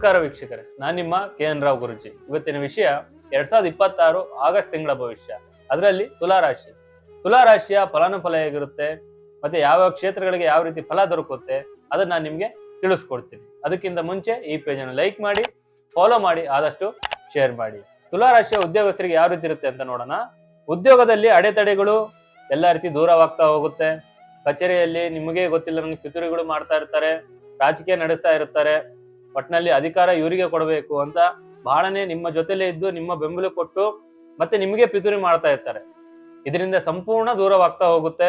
ನಮಸ್ಕಾರ ವೀಕ್ಷಕರೇ, ನಾನು ನಿಮ್ಮ KN ರಾವ್ ಗುರುಜಿ. ಇವತ್ತಿನ ವಿಷಯ 2026 ಆಗಸ್ಟ್ ತಿಂಗಳ ಭವಿಷ್ಯ. ಅದರಲ್ಲಿ ತುಲಾರಾಶಿ. ತುಲಾರಾಶಿಯ ಫಲಾನುಫಲ ಹೇಗಿರುತ್ತೆ, ಮತ್ತೆ ಯಾವ ಕ್ಷೇತ್ರಗಳಿಗೆ ಯಾವ ರೀತಿ ಫಲ ದೊರಕುತ್ತೆ ಅದನ್ನ ನಾನು ನಿಮ್ಗೆ ತಿಳಿಸ್ಕೊಡ್ತೀನಿ. ಅದಕ್ಕಿಂತ ಮುಂಚೆ ಈ ಪೇಜ್ ಅನ್ನು ಲೈಕ್ ಮಾಡಿ, ಫಾಲೋ ಮಾಡಿ, ಆದಷ್ಟು ಶೇರ್ ಮಾಡಿ. ತುಲಾರಾಶಿಯ ಉದ್ಯೋಗಸ್ಥರಿಗೆ ಯಾವ ರೀತಿ ಇರುತ್ತೆ ಅಂತ ನೋಡೋಣ. ಉದ್ಯೋಗದಲ್ಲಿ ಅಡೆತಡೆಗಳು ಎಲ್ಲ ರೀತಿ ದೂರವಾಗ್ತಾ ಹೋಗುತ್ತೆ. ಕಚೇರಿಯಲ್ಲಿ ನಿಮಗೆ ಗೊತ್ತಿಲ್ಲ ನನಗೆ ಪಿತೂರಿಗಳು ಮಾಡ್ತಾ ಇರ್ತಾರೆ, ರಾಜಕೀಯ ನಡೆಸ್ತಾ ಇರ್ತಾರೆ. ಒಟ್ಟಿನಲ್ಲಿ ಅಧಿಕಾರ ಇವರಿಗೆ ಕೊಡಬೇಕು ಅಂತ ಬಹಳನೇ ನಿಮ್ಮ ಜೊತೆಲೇ ಇದ್ದು ನಿಮ್ಮ ಬೆಂಬಲ ಕೊಟ್ಟು ಮತ್ತೆ ನಿಮಗೆ ಪಿತೂರಿ ಮಾಡ್ತಾ ಇರ್ತಾರೆ. ಇದರಿಂದ ಸಂಪೂರ್ಣ ದೂರವಾಗ್ತಾ ಹೋಗುತ್ತೆ.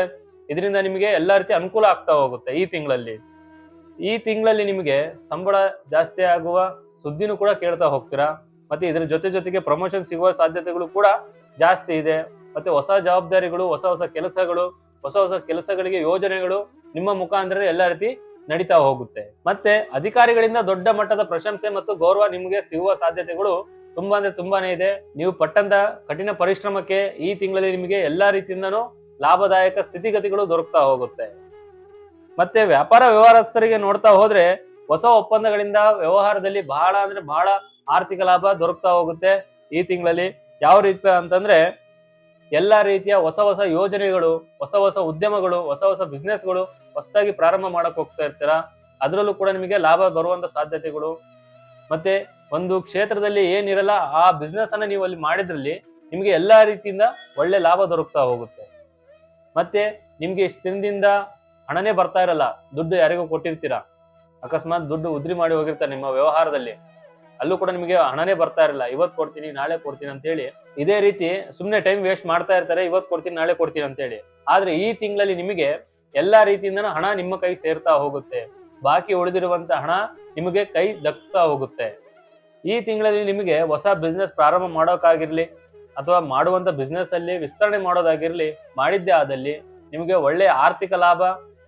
ಇದರಿಂದ ನಿಮಗೆ ಎಲ್ಲಾ ರೀತಿ ಅನುಕೂಲ ಆಗ್ತಾ ಹೋಗುತ್ತೆ. ಈ ತಿಂಗಳಲ್ಲಿ ನಿಮಗೆ ಸಂಬಳ ಜಾಸ್ತಿ ಆಗುವ ಸುದ್ದಿನೂ ಕೂಡ ಕೇಳ್ತಾ ಹೋಗ್ತೀರಾ. ಮತ್ತೆ ಇದರ ಜೊತೆಗೆ ಪ್ರಮೋಷನ್ ಸಿಗುವ ಸಾಧ್ಯತೆಗಳು ಕೂಡ ಜಾಸ್ತಿ ಇದೆ. ಮತ್ತೆ ಹೊಸ ಜವಾಬ್ದಾರಿಗಳು, ಹೊಸ ಕೆಲಸಗಳಿಗೆ ಯೋಜನೆಗಳು ನಿಮ್ಮ ಮುಖಾಂತರ ಎಲ್ಲ ರೀತಿ ನಡೀತಾ ಹೋಗುತ್ತೆ. ಮತ್ತೆ ಅಧಿಕಾರಿಗಳಿಂದ ದೊಡ್ಡ ಮಟ್ಟದ ಪ್ರಶಂಸೆ ಮತ್ತು ಗೌರವ ನಿಮಗೆ ಸಿಗುವ ಸಾಧ್ಯತೆಗಳು ತುಂಬಾನೇ ಇದೆ. ನೀವು ಪಟ್ಟಂತ ಕಠಿಣ ಪರಿಶ್ರಮಕ್ಕೆ ಈ ತಿಂಗಳಲ್ಲಿ ನಿಮಗೆ ಎಲ್ಲಾ ರೀತಿಯಿಂದನೂ ಲಾಭದಾಯಕ ಸ್ಥಿತಿಗತಿಗಳು ದೊರಕ್ತಾ ಹೋಗುತ್ತೆ. ಮತ್ತೆ ವ್ಯಾಪಾರ ವ್ಯವಹಾರಸ್ಥರಿಗೆ ನೋಡ್ತಾ ಹೋದ್ರೆ ಹೊಸ ಒಪ್ಪಂದಗಳಿಂದ ವ್ಯವಹಾರದಲ್ಲಿ ಬಹಳ ಆರ್ಥಿಕ ಲಾಭ ದೊರಕ್ತಾ ಹೋಗುತ್ತೆ. ಈ ತಿಂಗಳಲ್ಲಿ ಯಾವ ರೀತಿ ಅಂತಂದ್ರೆ ಎಲ್ಲಾ ರೀತಿಯ ಹೊಸ ಯೋಜನೆಗಳು, ಹೊಸ ಉದ್ಯಮಗಳು, ಹೊಸ ಬಿಸ್ನೆಸ್ಗಳು ಹೊಸದಾಗಿ ಪ್ರಾರಂಭ ಮಾಡಕ್ ಹೋಗ್ತಾ ಇರ್ತೀರಾ. ಅದರಲ್ಲೂ ಕೂಡ ನಿಮಗೆ ಲಾಭ ಬರುವಂತ ಸಾಧ್ಯತೆಗಳು. ಮತ್ತೆ ಒಂದು ಕ್ಷೇತ್ರದಲ್ಲಿ ಏನಿರಲ್ಲ ಆ ಬಿಸ್ನೆಸ್ ಅನ್ನ ನೀವು ಅಲ್ಲಿ ಮಾಡಿದ್ರಲ್ಲಿ ನಿಮ್ಗೆ ಎಲ್ಲಾ ರೀತಿಯಿಂದ ಒಳ್ಳೆ ಲಾಭ ದೊರಕ್ತಾ ಹೋಗುತ್ತೆ. ಮತ್ತೆ ನಿಮ್ಗೆ ಇಷ್ಟು ದಿನದಿಂದ ಹಣನೇ ಬರ್ತಾ ಇರಲ್ಲ, ದುಡ್ಡು ಯಾರಿಗೂ ಕೊಟ್ಟಿರ್ತೀರಾ, ಅಕಸ್ಮಾತ್ ದುಡ್ಡು ಉದ್ರಿ ಮಾಡಿ ಹೋಗಿರ್ತಾರೆ ನಿಮ್ಮ ವ್ಯವಹಾರದಲ್ಲಿ, ಅಲ್ಲೂ ಕೂಡ ನಿಮಗೆ ಹಣನೇ ಬರ್ತಾ ಇರಲ್ಲ. ಇವತ್ತು ಕೊಡ್ತೀನಿ ನಾಳೆ ಕೊಡ್ತೀನಿ ಅಂತ ಹೇಳಿ ಇದೇ ರೀತಿ ಸುಮ್ನೆ ಟೈಮ್ ವೇಸ್ಟ್ ಮಾಡ್ತಾ ಇರ್ತಾರೆ. ಇವತ್ತು ಕೊಡ್ತೀನಿ ನಾಳೆ ಕೊಡ್ತೀನಿ ಅಂತ ಹೇಳಿ. ಆದ್ರೆ ಈ ತಿಂಗಳಲ್ಲಿ ನಿಮಗೆ ಎಲ್ಲಾ ರೀತಿಯಿಂದ ಹಣ ನಿಮ್ಮ ಕೈ ಸೇರ್ತಾ ಹೋಗುತ್ತೆ. ಬಾಕಿ ಉಳಿದಿರುವಂತ ಹಣ ನಿಮಗೆ ಕೈ ದಕ್ತಾ ಹೋಗುತ್ತೆ. ಈ ತಿಂಗಳಲ್ಲಿ ನಿಮಗೆ ಹೊಸ ಬಿಸ್ನೆಸ್ ಪ್ರಾರಂಭ ಮಾಡೋಕ್ಕಾಗಿರ್ಲಿ ಅಥವಾ ಮಾಡುವಂತ ಬಿಸ್ನೆಸ್ ಅಲ್ಲಿ ವಿಸ್ತರಣೆ ಮಾಡೋದಾಗಿರ್ಲಿ, ಮಾಡಿದ್ದೇ ಆದಲ್ಲಿ ನಿಮಗೆ ಒಳ್ಳೆಯ ಆರ್ಥಿಕ ಲಾಭ,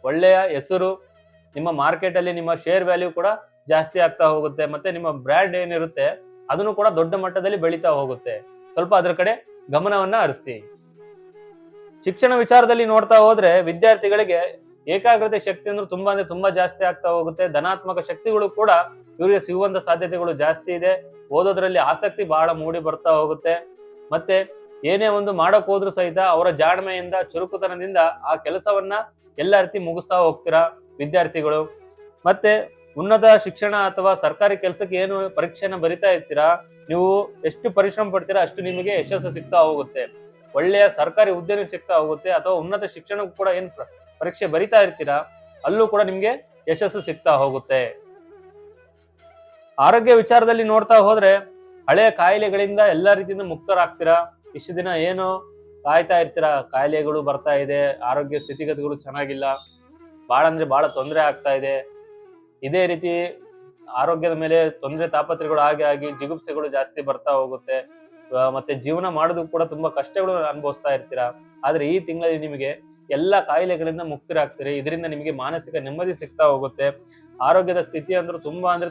ಒಳ್ಳೆಯ ಹೆಸರು, ನಿಮ್ಮ ಮಾರ್ಕೆಟ್ ಅಲ್ಲಿ ನಿಮ್ಮ ಶೇರ್ ವ್ಯಾಲ್ಯೂ ಕೂಡ ಜಾಸ್ತಿ ಆಗ್ತಾ ಹೋಗುತ್ತೆ. ಮತ್ತೆ ನಿಮ್ಮ ಬ್ರ್ಯಾಂಡ್ ಏನಿರುತ್ತೆ ಅದನ್ನು ಕೂಡ ದೊಡ್ಡ ಮಟ್ಟದಲ್ಲಿ ಬೆಳೀತಾ ಹೋಗುತ್ತೆ. ಸ್ವಲ್ಪ ಅದರ ಕಡೆ ಗಮನವನ್ನ ಹರಿಸಿ. ಶಿಕ್ಷಣ ವಿಚಾರದಲ್ಲಿ ನೋಡ್ತಾ ಹೋದ್ರೆ ವಿದ್ಯಾರ್ಥಿಗಳಿಗೆ ಏಕಾಗ್ರತೆ ಶಕ್ತಿ ಅಂದ್ರೆ ತುಂಬಾ ಜಾಸ್ತಿ ಆಗ್ತಾ ಹೋಗುತ್ತೆ. ಧನಾತ್ಮಕ ಶಕ್ತಿಗಳು ಕೂಡ ಇವರಿಗೆ ಸಿಗುವಂತ ಸಾಧ್ಯತೆಗಳು ಜಾಸ್ತಿ ಇದೆ. ಓದೋದ್ರಲ್ಲಿ ಆಸಕ್ತಿ ಬಹಳ ಮೂಡಿ ಬರ್ತಾ ಹೋಗುತ್ತೆ. ಮತ್ತೆ ಏನೇ ಒಂದು ಮಾಡಕ್ ಹೋದ್ರು ಸಹಿತ ಅವರ ಜಾಣ್ಮೆಯಿಂದ, ಚುರುಕುತನದಿಂದ ಆ ಕೆಲಸವನ್ನ ಎಲ್ಲ ರೀತಿ ಮುಗಿಸ್ತಾ ಹೋಗ್ತೀರಾ ವಿದ್ಯಾರ್ಥಿಗಳು. ಮತ್ತೆ ಉನ್ನತ ಶಿಕ್ಷಣ ಅಥವಾ ಸರ್ಕಾರಿ ಕೆಲಸಕ್ಕೆ ಏನು ಪರೀಕ್ಷೆನ ಬರಿತಾ ಇರ್ತೀರಾ, ನೀವು ಎಷ್ಟು ಪರಿಶ್ರಮ ಪಡ್ತೀರಾ ಅಷ್ಟು ನಿಮಗೆ ಯಶಸ್ಸು ಸಿಗ್ತಾ ಹೋಗುತ್ತೆ. ಒಳ್ಳೆಯ ಸರ್ಕಾರಿ ಹುದ್ದೆನೂ ಸಿಗ್ತಾ ಹೋಗುತ್ತೆ. ಅಥವಾ ಉನ್ನತ ಶಿಕ್ಷಣಕ್ಕೂ ಕೂಡ ಏನ್ ಪರೀಕ್ಷೆ ಬರಿತಾ ಇರ್ತೀರಾ ಅಲ್ಲೂ ಕೂಡ ನಿಮ್ಗೆ ಯಶಸ್ಸು ಸಿಗ್ತಾ ಹೋಗುತ್ತೆ. ಆರೋಗ್ಯ ವಿಚಾರದಲ್ಲಿ ನೋಡ್ತಾ ಹೋದ್ರೆ ಹಳೆಯ ಕಾಯಿಲೆಗಳಿಂದ ಎಲ್ಲಾ ರೀತಿಯಿಂದ ಮುಕ್ತರಾಗ್ತೀರಾ. ಇಷ್ಟು ದಿನ ಏನು ಕಾಯ್ತಾ ಇರ್ತೀರಾ, ಕಾಯಿಲೆಗಳು ಬರ್ತಾ ಇದೆ, ಆರೋಗ್ಯ ಸ್ಥಿತಿಗತಿಗಳು ಚೆನ್ನಾಗಿಲ್ಲ, ಬಹಳ ತೊಂದರೆ ಆಗ್ತಾ ಇದೆ, ಇದೇ ರೀತಿ ಆರೋಗ್ಯದ ಮೇಲೆ ತೊಂದರೆ ತಾಪತ್ರೆಗಳು ಆಗಿ ಜಿಗುಪ್ಸೆಗಳು ಜಾಸ್ತಿ ಬರ್ತಾ ಹೋಗುತ್ತೆ. ಮತ್ತೆ ಜೀವನ ಮಾಡೋದಕ್ಕೂ ಕೂಡ ತುಂಬಾ ಕಷ್ಟಗಳು ಅನುಭವಿಸ್ತಾ ಇರ್ತೀರಾ. ಆದ್ರೆ ಈ ತಿಂಗಳಲ್ಲಿ ನಿಮಗೆ ಎಲ್ಲಾ ಕಾಯಿಲೆಗಳಿಂದ ಮುಕ್ತರಾಗ್ತೀರಿ. ಇದರಿಂದ ನಿಮಗೆ ಮಾನಸಿಕ ನೆಮ್ಮದಿ ಸಿಗ್ತಾ ಹೋಗುತ್ತೆ. ಆರೋಗ್ಯದ ಸ್ಥಿತಿ ಅಂದ್ರೆ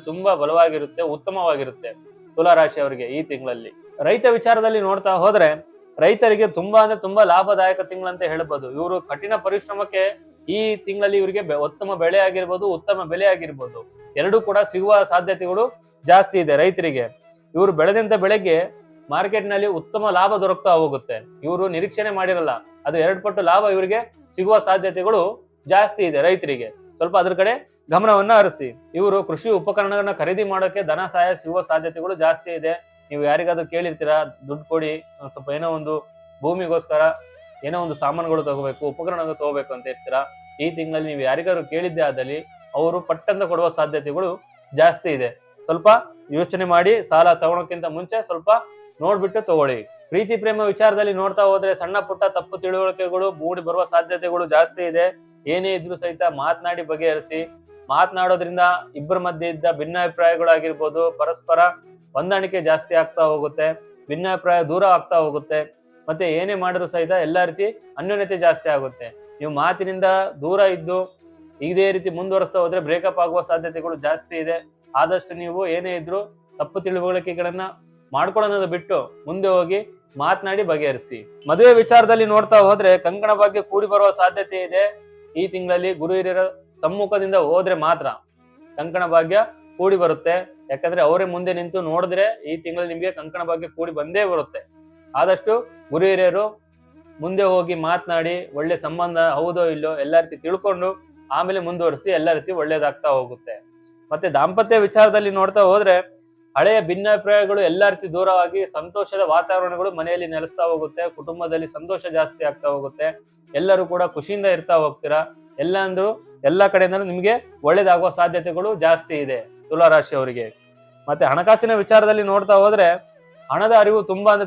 ತುಂಬಾ ಬಲವಾಗಿರುತ್ತೆ, ಉತ್ತಮವಾಗಿರುತ್ತೆ ತುಲಾರಾಶಿ ಅವರಿಗೆ ಈ ತಿಂಗಳಲ್ಲಿ. ರೈತ ವಿಚಾರದಲ್ಲಿ ನೋಡ್ತಾ ಹೋದ್ರೆ ರೈತರಿಗೆ ತುಂಬಾ ಲಾಭದಾಯಕ ತಿಂಗಳಂತ ಹೇಳ್ಬೋದು. ಇವರು ಕಠಿಣ ಪರಿಶ್ರಮಕ್ಕೆ ಈ ತಿಂಗಳಲ್ಲಿ ಇವರಿಗೆ ಉತ್ತಮ ಬೆಳೆ ಆಗಿರ್ಬೋದು, ಉತ್ತಮ ಬೆಲೆ ಆಗಿರ್ಬೋದು, ಎರಡೂ ಕೂಡ ಸಿಗುವ ಸಾಧ್ಯತೆಗಳು ಜಾಸ್ತಿ ಇದೆ ರೈತರಿಗೆ. ಇವರು ಬೆಳೆದಂತ ಬೆಳೆಗೆ ಮಾರ್ಕೆಟ್ ನಲ್ಲಿ ಉತ್ತಮ ಲಾಭ ದೊರಕ್ತಾ ಹೋಗುತ್ತೆ. ಇವರು ನಿರೀಕ್ಷಣೆ ಮಾಡಿರಲ್ಲ, ಅದು 2 ಪಟ್ಟು ಲಾಭ ಇವರಿಗೆ ಸಿಗುವ ಸಾಧ್ಯತೆಗಳು ಜಾಸ್ತಿ ಇದೆ ರೈತರಿಗೆ. ಸ್ವಲ್ಪ ಅದ್ರ ಕಡೆ ಗಮನವನ್ನ ಹರಿಸಿ. ಇವರು ಕೃಷಿ ಉಪಕರಣಗಳನ್ನ ಖರೀದಿ ಮಾಡೋಕೆ ಧನ ಸಹಾಯ ಸಿಗುವ ಸಾಧ್ಯತೆಗಳು ಜಾಸ್ತಿ ಇದೆ. ನೀವು ಯಾರಿಗಾದ್ರೂ ಕೇಳಿರ್ತೀರಾ, ದುಡ್ಡು ಕೊಡಿ ಸ್ವಲ್ಪ ಏನೋ ಒಂದು ಭೂಮಿಗೋಸ್ಕರ ಏನೋ ಒಂದು ಸಾಮಾನುಗಳು ತಗೋಬೇಕು, ಉಪಕರಣಗಳು ತಗೋಬೇಕು ಅಂತ ಇರ್ತೀರಾ. ಈ ತಿಂಗಳಲ್ಲಿ ನೀವು ಯಾರಿಗಾದ್ರು ಕೇಳಿದ್ದೆ ಆದಲ್ಲಿ ಅವರು ಪಟ್ಟಂತ ಕೊಡುವ ಸಾಧ್ಯತೆಗಳು ಜಾಸ್ತಿ ಇದೆ. ಸ್ವಲ್ಪ ಯೋಚನೆ ಮಾಡಿ, ಸಾಲ ತಗೊಳಕ್ಕಿಂತ ಮುಂಚೆ ಸ್ವಲ್ಪ ನೋಡ್ಬಿಟ್ಟು ತಗೊಳ್ಳಿ. ಪ್ರೀತಿ ಪ್ರೇಮ ವಿಚಾರದಲ್ಲಿ ನೋಡ್ತಾ ಹೋದ್ರೆ ಸಣ್ಣ ಪುಟ್ಟ ತಪ್ಪು ತಿಳುವಳಿಕೆಗಳು ಮೂಡಿ ಬರುವ ಸಾಧ್ಯತೆಗಳು ಜಾಸ್ತಿ ಇದೆ. ಏನೇ ಇದ್ರೂ ಸಹಿತ ಮಾತನಾಡಿ ಬಗೆಹರಿಸಿ. ಮಾತನಾಡೋದ್ರಿಂದ ಇಬ್ಬರ ಮಧ್ಯೆ ಇದ್ದ ಭಿನ್ನಾಭಿಪ್ರಾಯಗಳಾಗಿರ್ಬೋದು, ಪರಸ್ಪರ ಹೊಂದಾಣಿಕೆ ಜಾಸ್ತಿ ಆಗ್ತಾ ಹೋಗುತ್ತೆ, ಭಿನ್ನಾಭಿಪ್ರಾಯ ದೂರ ಆಗ್ತಾ ಹೋಗುತ್ತೆ. ಮತ್ತೆ ಏನೇ ಮಾಡಿದ್ರು ಸಹಿತ ಎಲ್ಲಾ ರೀತಿ ಅನ್ಯೋನ್ಯತೆ ಜಾಸ್ತಿ ಆಗುತ್ತೆ. ನೀವು ಮಾತಿನಿಂದ ದೂರ ಇದ್ದು ಇದೇ ರೀತಿ ಮುಂದುವರಿಸ್ತಾ ಹೋದ್ರೆ ಬ್ರೇಕಪ್ ಆಗುವ ಸಾಧ್ಯತೆಗಳು ಜಾಸ್ತಿ ಇದೆ. ಆದಷ್ಟು ನೀವು ಏನೇ ಇದ್ರು ತಪ್ಪು ತಿಳುವಳಿಕೆಗಳನ್ನ ಮಾಡ್ಕೊಳ್ಳೋದು ಬಿಟ್ಟು ಮುಂದೆ ಹೋಗಿ ಮಾತನಾಡಿ ಬಗೆಹರಿಸಿ. ಮದುವೆ ವಿಚಾರದಲ್ಲಿ ನೋಡ್ತಾ ಹೋದ್ರೆ ಕಂಕಣ ಭಾಗ್ಯ ಕೂಡಿ ಬರುವ ಸಾಧ್ಯತೆ ಇದೆ. ಈ ತಿಂಗಳಲ್ಲಿ ಗುರು ಹಿರಿಯರ ಸಮ್ಮುಖದಿಂದ ಹೋದ್ರೆ ಮಾತ್ರ ಕಂಕಣ ಭಾಗ್ಯ ಕೂಡಿ ಬರುತ್ತೆ. ಯಾಕಂದ್ರೆ ಅವರೇ ಮುಂದೆ ನಿಂತು ನೋಡಿದ್ರೆ ಈ ತಿಂಗಳಲ್ಲಿ ನಿಮಗೆ ಕಂಕಣ ಭಾಗ್ಯ ಕೂಡಿ ಬಂದೇ ಬರುತ್ತೆ. ಆದಷ್ಟು ಗುರು ಹಿರಿಯರು ಮುಂದೆ ಹೋಗಿ ಮಾತನಾಡಿ ಒಳ್ಳೆ ಸಂಬಂಧ ಹೌದೋ ಇಲ್ಲೋ ಎಲ್ಲ ರೀತಿ ತಿಳ್ಕೊಂಡು ಆಮೇಲೆ ಮುಂದುವರಿಸಿ ಎಲ್ಲ ರೀತಿ ಒಳ್ಳೇದಾಗ್ತಾ ಹೋಗುತ್ತೆ. ಮತ್ತೆ ದಾಂಪತ್ಯ ವಿಚಾರದಲ್ಲಿ ನೋಡ್ತಾ ಹೋದ್ರೆ ಹಳೆಯ ಭಿನ್ನಾಭಿಪ್ರಾಯಗಳು ಎಲ್ಲ ರೀತಿ ದೂರವಾಗಿ ಸಂತೋಷದ ವಾತಾವರಣಗಳು ಮನೆಯಲ್ಲಿ ನೆಲೆಸ್ತಾ ಹೋಗುತ್ತೆ. ಕುಟುಂಬದಲ್ಲಿ ಸಂತೋಷ ಜಾಸ್ತಿ ಆಗ್ತಾ ಹೋಗುತ್ತೆ. ಎಲ್ಲರೂ ಕೂಡ ಖುಷಿಯಿಂದ ಇರ್ತಾ ಹೋಗ್ತೀರಾ. ಎಲ್ಲ ಕಡೆಯಿಂದಲೂ ನಿಮಗೆ ಒಳ್ಳೇದಾಗುವ ಸಾಧ್ಯತೆಗಳು ಜಾಸ್ತಿ ಇದೆ ತುಲಾರಾಶಿಯವರಿಗೆ. ಮತ್ತೆ ಹಣಕಾಸಿನ ವಿಚಾರದಲ್ಲಿ ನೋಡ್ತಾ ಹೋದ್ರೆ ಹಣದ ಅರಿವು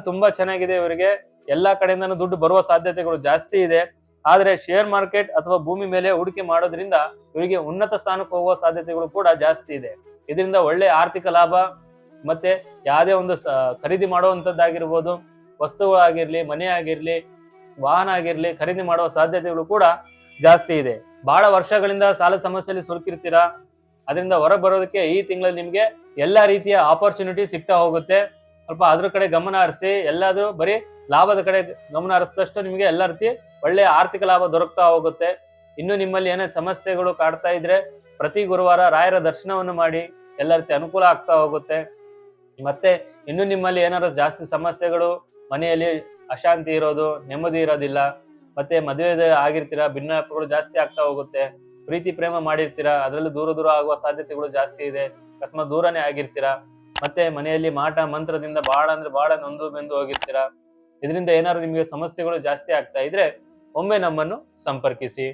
ತುಂಬಾ ಚೆನ್ನಾಗಿದೆ ಇವರಿಗೆ. ಎಲ್ಲಾ ಕಡೆಯಿಂದನೂ ದುಡ್ಡು ಬರುವ ಸಾಧ್ಯತೆಗಳು ಜಾಸ್ತಿ ಇದೆ. ಆದ್ರೆ ಶೇರ್ ಮಾರ್ಕೆಟ್ ಅಥವಾ ಭೂಮಿ ಮೇಲೆ ಹೂಡಿಕೆ ಮಾಡೋದ್ರಿಂದ ಇವರಿಗೆ ಉನ್ನತ ಸ್ಥಾನಕ್ಕೆ ಹೋಗುವ ಸಾಧ್ಯತೆಗಳು ಕೂಡ ಜಾಸ್ತಿ ಇದೆ. ಇದರಿಂದ ಒಳ್ಳೆ ಆರ್ಥಿಕ ಲಾಭ ಮತ್ತೆ ಯಾವುದೇ ಒಂದು ಖರೀದಿ ಮಾಡುವಂತದ್ದಾಗಿರ್ಬೋದು, ವಸ್ತುಗಳಾಗಿರ್ಲಿ, ಮನೆ ಆಗಿರ್ಲಿ, ವಾಹನ ಆಗಿರ್ಲಿ, ಖರೀದಿ ಮಾಡುವ ಸಾಧ್ಯತೆಗಳು ಕೂಡ ಜಾಸ್ತಿ ಇದೆ. ಬಹಳ ವರ್ಷಗಳಿಂದ ಸಾಲ ಸಮಸ್ಯೆಯಲ್ಲಿ ಸುರುಕಿರ್ತೀರಾ. ಅದರಿಂದ ಹೊರ ಬರೋದಕ್ಕೆ ಈ ತಿಂಗಳಲ್ಲಿ ನಿಮ್ಗೆ ಎಲ್ಲಾ ರೀತಿಯ ಆಪರ್ಚುನಿಟಿ ಸಿಗ್ತಾ ಹೋಗುತ್ತೆ. ಸ್ವಲ್ಪ ಅದ್ರ ಕಡೆ ಗಮನ ಹರಿಸಿ. ಎಲ್ಲಾದ್ರೂ ಬರೀ ಲಾಭದ ಕಡೆ ಗಮನ ಹರಿಸಿದಷ್ಟು ನಿಮ್ಗೆ ಎಲ್ಲ ರೀತಿ ಒಳ್ಳೆಯ ಆರ್ಥಿಕ ಲಾಭ ದೊರಕ್ತಾ ಹೋಗುತ್ತೆ. ಇನ್ನು ನಿಮ್ಮಲ್ಲಿ ಏನೇ ಸಮಸ್ಯೆಗಳು ಕಾಡ್ತಾ ಇದ್ರೆ ಪ್ರತಿ ಗುರುವಾರ ರಾಯರ ದರ್ಶನವನ್ನು ಮಾಡಿ ಎಲ್ಲ ರೀತಿ ಅನುಕೂಲ ಆಗ್ತಾ ಹೋಗುತ್ತೆ. ಮತ್ತೆ ಇನ್ನು ನಿಮ್ಮಲ್ಲಿ ಏನಾದ್ರು ಜಾಸ್ತಿ ಸಮಸ್ಯೆಗಳು, ಮನೆಯಲ್ಲಿ ಅಶಾಂತಿ ಇರೋದು, ನೆಮ್ಮದಿ ಇರೋದಿಲ್ಲ, ಮತ್ತೆ ಮದುವೆ ಆಗಿರ್ತೀರಾ, ಭಿನ್ನಾಭಿಪ್ರಾಯಗಳು ಜಾಸ್ತಿ ಆಗ್ತಾ ಹೋಗುತ್ತೆ, ಪ್ರೀತಿ ಪ್ರೇಮ ಮಾಡಿರ್ತೀರಾ, ಅದರಲ್ಲಿ ದೂರ ಆಗುವ ಸಾಧ್ಯತೆಗಳು ಜಾಸ್ತಿ ಇದೆ, ಅಕಸ್ಮಾತ್ ದೂರನೇ ಆಗಿರ್ತೀರಾ, ಮತ್ತೆ ಮನೆಯಲ್ಲಿ ಮಾಟ ಮಂತ್ರದಿಂದ ಬಹಳ ನೊಂದು ಬೆಂದು ಹೋಗಿರ್ತೀರಾ. ಇದರಿಂದ ಏನಾದ್ರು ನಿಮಗೆ ಸಮಸ್ಯೆಗಳು ಜಾಸ್ತಿ ಆಗ್ತಾ ಇದ್ರೆ ಒಮ್ಮೆ ನಮ್ಮನ್ನು ಸಂಪರ್ಕಿಸಿ.